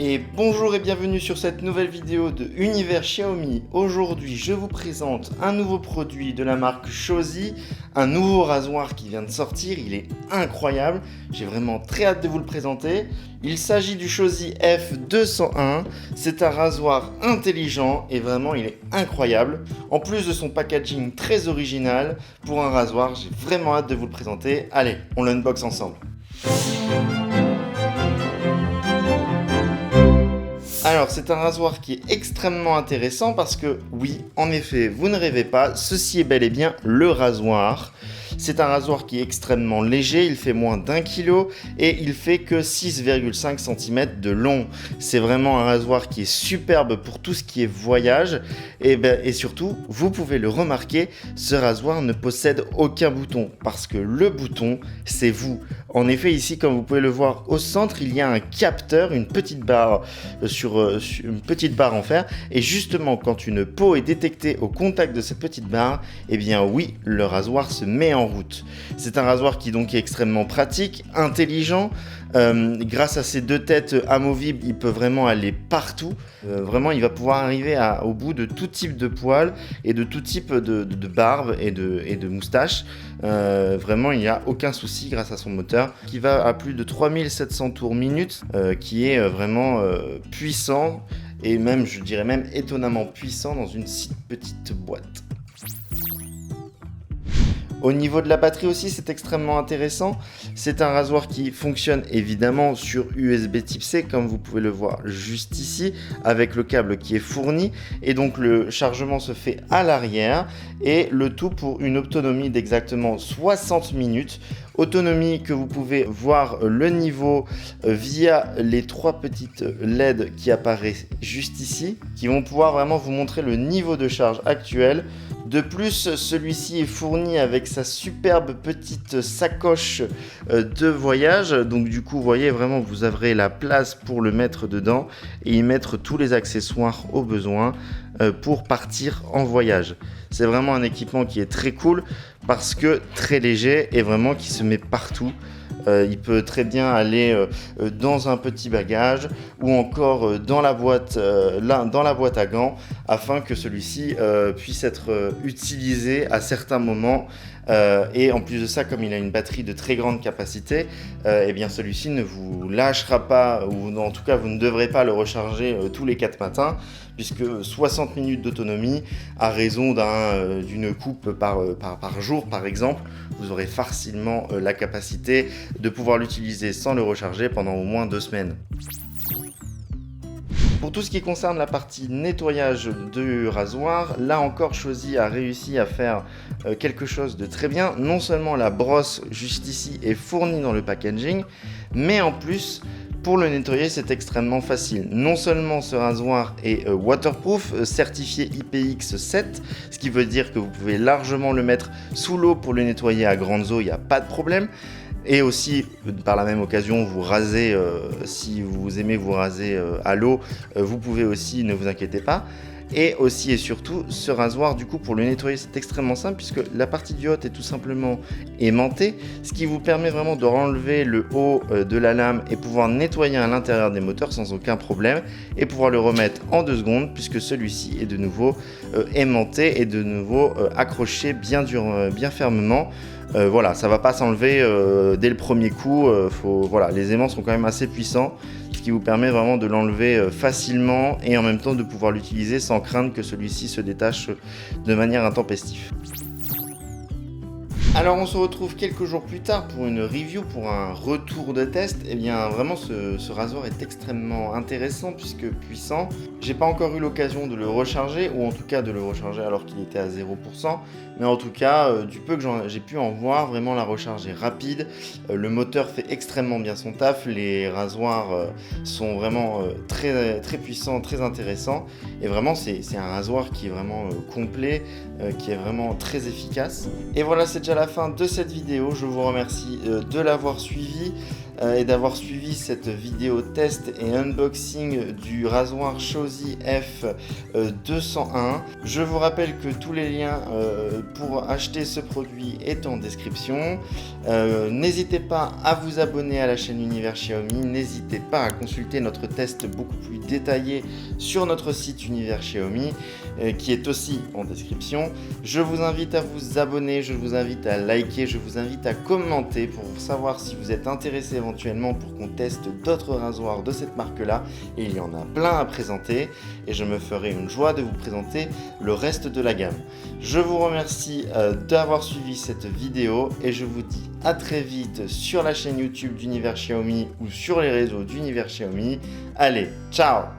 Et bonjour et bienvenue sur cette nouvelle vidéo de Univers Xiaomi. Aujourd'hui, je vous présente un nouveau produit de la marque Shozi, un nouveau rasoir qui vient de sortir. Il est incroyable, j'ai vraiment très hâte de vous le présenter. Il s'agit du Shozi F201. C'est un rasoir intelligent et vraiment il est incroyable. En plus de son packaging très original, pour un rasoir, j'ai vraiment hâte de vous le présenter. Allez, on l'unbox ensemble. Alors c'est un rasoir qui est extrêmement intéressant parce que oui, en effet, vous ne rêvez pas, ceci est bel et bien le rasoir. C'est un rasoir qui est extrêmement léger, il fait moins d'1 kg et il fait que 6,5 cm de long. C'est vraiment un rasoir qui est superbe pour tout ce qui est voyage et surtout, vous pouvez le remarquer, ce rasoir ne possède aucun bouton parce que le bouton, c'est vous. En effet, ici, comme vous pouvez le voir au centre, il y a un capteur, une petite barre une petite barre en fer et justement, quand une peau est détectée au contact de cette petite barre, eh bien oui, le rasoir se met en route. C'est un rasoir qui donc est extrêmement pratique, intelligent. Grâce à ces deux têtes amovibles, il peut vraiment aller partout. Vraiment, il va pouvoir arriver au bout de tout type de poils et de tout type de barbe et de moustache. Vraiment, il n'y a aucun souci grâce à son moteur qui va à plus de 3700 tours minute, qui est vraiment puissant et même, je dirais même étonnamment puissant dans une si petite boîte. Au niveau de la batterie aussi, c'est extrêmement intéressant. C'est un rasoir qui fonctionne évidemment sur USB type C, comme vous pouvez le voir juste ici, avec le câble qui est fourni. Et donc le chargement se fait à l'arrière et le tout pour une autonomie d'exactement 60 minutes. Autonomie que vous pouvez voir le niveau via les trois petites LED qui apparaissent juste ici, qui vont pouvoir vraiment vous montrer le niveau de charge actuel. De plus, celui-ci est fourni avec sa superbe petite sacoche de voyage. Donc du coup, vous voyez, vraiment, vous aurez la place pour le mettre dedans et y mettre tous les accessoires au besoin pour partir en voyage. C'est vraiment un équipement qui est très cool parce que très léger et vraiment qui se met partout. Il peut très bien aller dans un petit bagage ou encore dans la boîte à gants afin que celui-ci puisse être utilisé à certains moments. Et en plus de ça, comme il a une batterie de très grande capacité, eh bien celui-ci ne vous lâchera pas, ou en tout cas vous ne devrez pas le recharger tous les 4 matins, puisque 60 minutes d'autonomie à raison d'une coupe par jour par exemple, vous aurez facilement la capacité de pouvoir l'utiliser sans le recharger pendant au moins 2 semaines. Pour tout ce qui concerne la partie nettoyage du rasoir, là encore Shozi a réussi à faire quelque chose de très bien. Non seulement la brosse juste ici est fournie dans le packaging, mais en plus pour le nettoyer c'est extrêmement facile. Non seulement ce rasoir est waterproof, certifié IPX7, ce qui veut dire que vous pouvez largement le mettre sous l'eau pour le nettoyer à grande eau, il n'y a pas de problème. Et aussi, par la même occasion, vous rasez, si vous aimez vous raser à l'eau, vous pouvez aussi, ne vous inquiétez pas. Et aussi et surtout, ce rasoir, du coup, pour le nettoyer, c'est extrêmement simple puisque la partie du haut est tout simplement aimantée, ce qui vous permet vraiment de renlever le haut de la lame et pouvoir nettoyer à l'intérieur des moteurs sans aucun problème et pouvoir le remettre en 2 secondes puisque celui-ci est de nouveau aimanté et de nouveau accroché bien fermement. Voilà, ça va pas s'enlever dès le premier coup. Voilà, les aimants sont quand même assez puissants, ce qui vous permet vraiment de l'enlever facilement et en même temps de pouvoir l'utiliser sans craindre que celui-ci se détache de manière intempestive. Alors on se retrouve quelques jours plus tard pour une review, pour un retour de test. Et bien vraiment ce rasoir est extrêmement intéressant puisque puissant. J'ai pas encore eu l'occasion de le recharger ou en tout cas de le recharger alors qu'il était à 0%. Mais en tout cas du peu que j'ai pu en voir, vraiment la recharge est rapide. Le moteur fait extrêmement bien son taf. Les rasoirs sont vraiment très puissants, très intéressants. Et vraiment c'est un rasoir qui est vraiment complet, qui est vraiment très efficace. Et voilà, c'est déjà la fin de cette vidéo. Je vous remercie de l'avoir suivi. et d'avoir suivi cette vidéo test et unboxing du rasoir Shosi F201. Je vous rappelle que tous les liens pour acheter ce produit est en description. N'hésitez pas à vous abonner à la chaîne Univers Xiaomi, n'hésitez pas à consulter notre test beaucoup plus détaillé sur notre site Univers Xiaomi qui est aussi en description. Je vous invite à vous abonner, je vous invite à liker, je vous invite à commenter pour savoir si vous êtes intéressé éventuellement pour qu'on teste d'autres rasoirs de cette marque-là. Et il y en a plein à présenter et je me ferai une joie de vous présenter le reste de la gamme. Je vous remercie d'avoir suivi cette vidéo et je vous dis à très vite sur la chaîne YouTube d'Univers Xiaomi ou sur les réseaux d'Univers Xiaomi. Allez, ciao!